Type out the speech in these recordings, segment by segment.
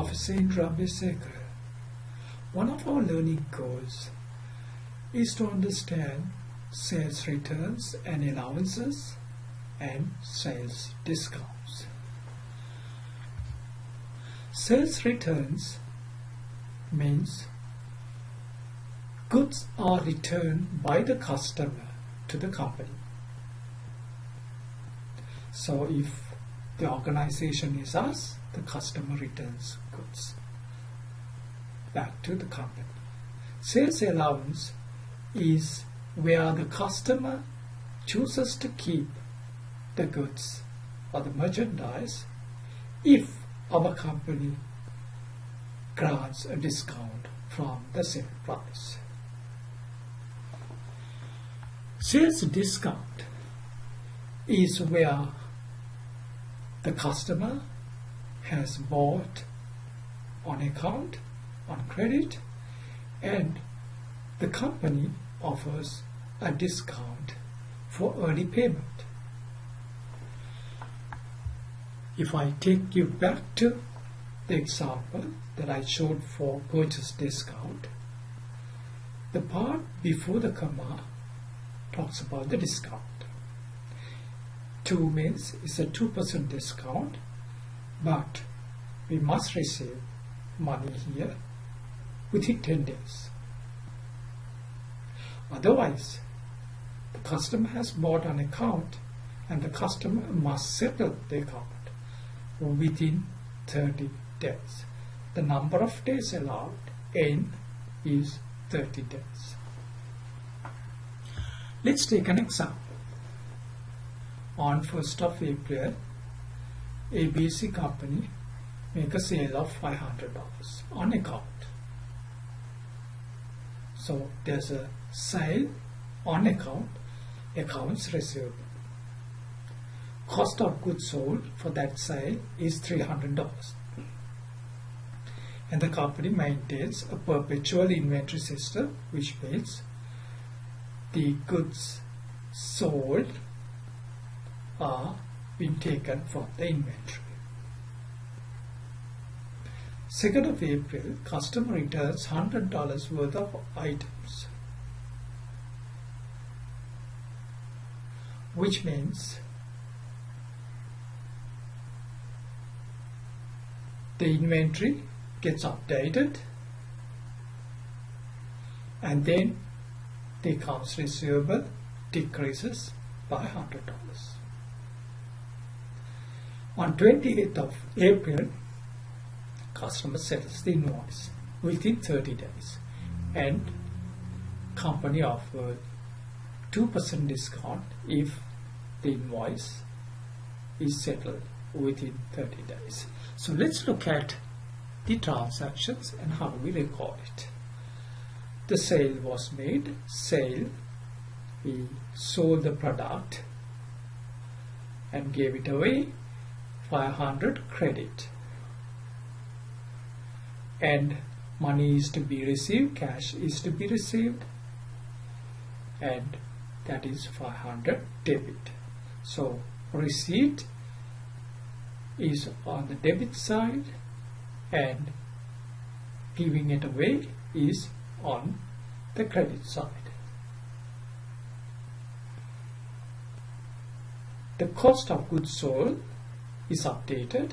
Professor Indra Abeysekera. One of our learning goals is to understand sales returns and allowances and sales discounts. Sales returns means goods are returned by the customer to the company. So if the organization is us, the customer returns goods back to the company. Sales allowance is where the customer chooses to keep the goods or the merchandise if our company grants a discount from the sale price. Sales discount is where the customer has bought on account, on credit, and the company offers a discount for early payment. If I take you back to the example that I showed for purchase discount, the part before the comma talks about the discount. 2 means it's a 2% discount, but we must receive money here within 10 days. Otherwise, the customer has bought an account and the customer must settle the account within 30 days. The number of days allowed, N, is 30 days. Let's take an example. On 1st of April, ABC company make a sale of $500 on account. So there's a sale on account, accounts receivable. Cost of goods sold for that sale is $300. And the company maintains a perpetual inventory system, which means the goods sold are being taken from the inventory. 2nd of April, customer returns $100 worth of items, which means the inventory gets updated and then the accounts receivable decreases by $100. On 28th of April, customer settles the invoice within 30 days and company offered 2% discount if the invoice is settled within 30 days. So let's look at the transactions and how we record it. The sale was made, sale, we sold the product and gave it away, 500 credit, and money is to be received, cash is to be received, and that is 500 debit. So receipt is on the debit side and giving it away is on the credit side. The cost of goods sold is updated.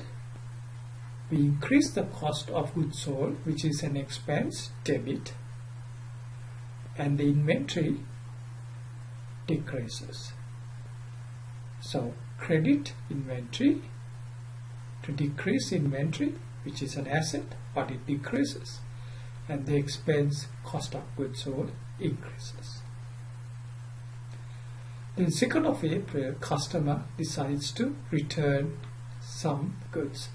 We increase the cost of goods sold, which is an expense, debit, and the inventory decreases. So credit inventory to decrease inventory, which is an asset, but it decreases, and the expense, cost of goods sold, increases. Then 2nd of April, customer decides to return some goods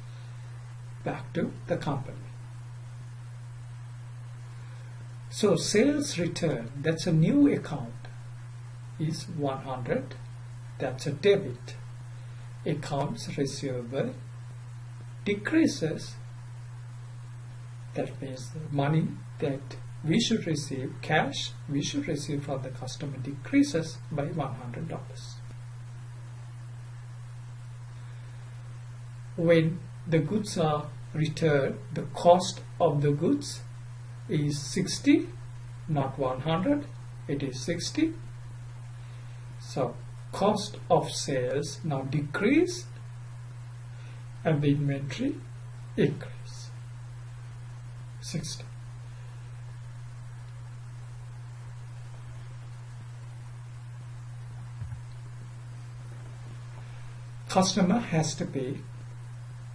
back to the company. So sales return, that's a new account, is 100, that's a debit. Accounts receivable decreases, that means the money that we should receive, cash we should receive from the customer, decreases by $100. When the goods are return the cost of the goods is 60, not 100, it is 60. So cost of sales now decrease and the inventory increase, 60. Customer has to pay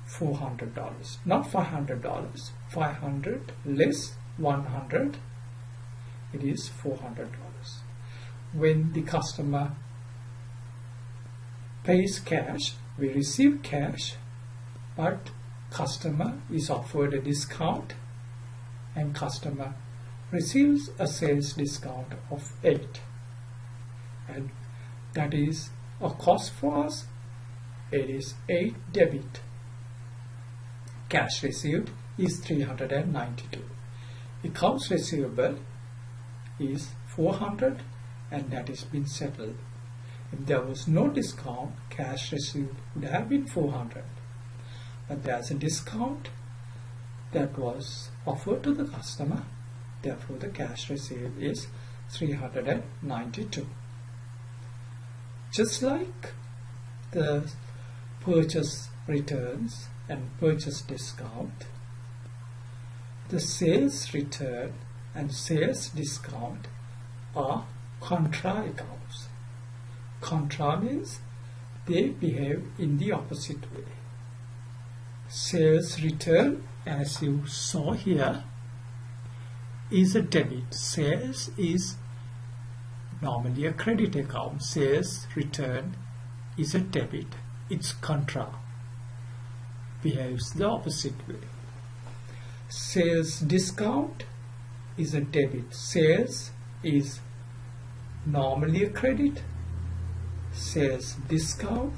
$400, not $500. 500 less 100, it is $400. When the customer pays cash, we receive cash, but customer is offered a discount and customer receives a sales discount of 8, and that is a cost for us. It is 8 debit. Cash received is 392. Accounts receivable is 400, and that has been settled. If there was no discount, cash received would have been 400. But there is a discount that was offered to the customer. Therefore, the cash received is 392. Just like the purchase returns and purchase discount, the sales return and sales discount are contra accounts. Contra means they behave in the opposite way. Sales return, as you saw here, is a debit. Sales is normally a credit account. Sales return is a debit. It's contra, behaves the opposite way. Sales discount is a debit. Sales is normally a credit. Sales discount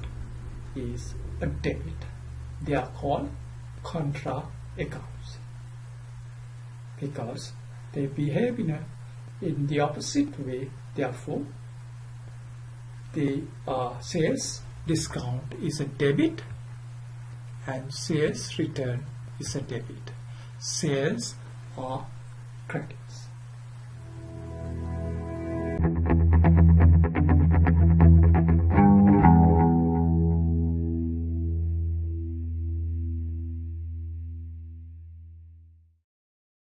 is a debit. They are called contra accounts because they behave in the opposite way. Therefore, the sales discount is a debit and sales return is a debit. Sales are credits.